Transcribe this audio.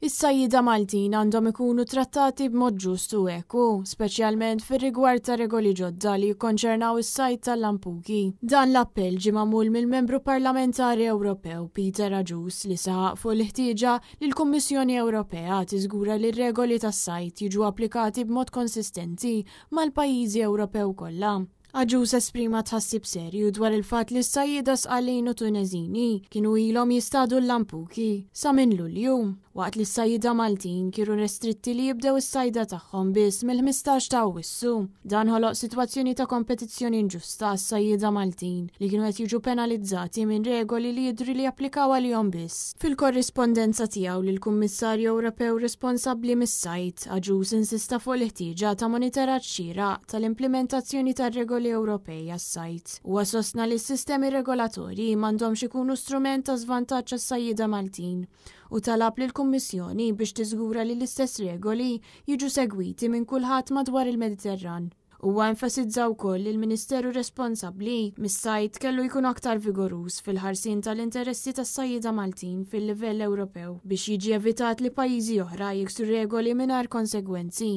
Is-sajjida Maltin għandhom ikunu trattati b'mod ġust u eku, speċjalment fir-rigward ta' regoli ġodda li jikkonċernaw is-sajt tal-lampuki. Dan l-appell ġie magħmul mill-Membru Parlamentari Ewropew Peter Agius li saħaq fuq l-ħtieġa li l-Kummissjoni Ewropea tiżgura li r-regoli tas-sajt jiġu applikati b'mod konsistenti mal-pajjiżi Ewropew kollha. Agius esprima tħassib serju dwar il-fatt li s-sajjida Sqalin u Tunezini kienu ilhom jistadu l-lampuki sa minn Lulju, waqt li s-sajjida Maltin kienu restritti li jibdew is-sajda tagħhom biss mill-15 ta' Awwissu. Dan ħoloq sitwazzjoni ta' kompetizzjoni inġusta għas-sajjida Maltin li kienu qed jiġu penalizzati minn regoli li jidhru li japplikaw għalihom biss. Fil-korrispondenza tiegħu lill-Kummissarju Ewropew responsabbli mis-sajt, Agius insista fuq l-ħtieġa ta' monitoraġġ xieraq tal-implementazzjoni tar-regoli Ewropej għas-sajt. Huwa sostna li s-sistemi regolatorji m'għandhomx ikunu strument ta' żvantaġġ għas-sajjida Maltin u talab lill-Kummissjoni biex tiżgura li l-istess regoli jiġu segwiti minn kulħadd madwar il-Mediterran. Huwa enfasizza wkoll li l-Ministeru responsabbli mis-sajt kellu jkun aktar vigorus fil-ħarsien tal-interessi tas-sajjida Maltin fil-livell Ewropew biex jiġi evitat li pajjiżi oħra jiksru regoli mingħajr konsegwenzi.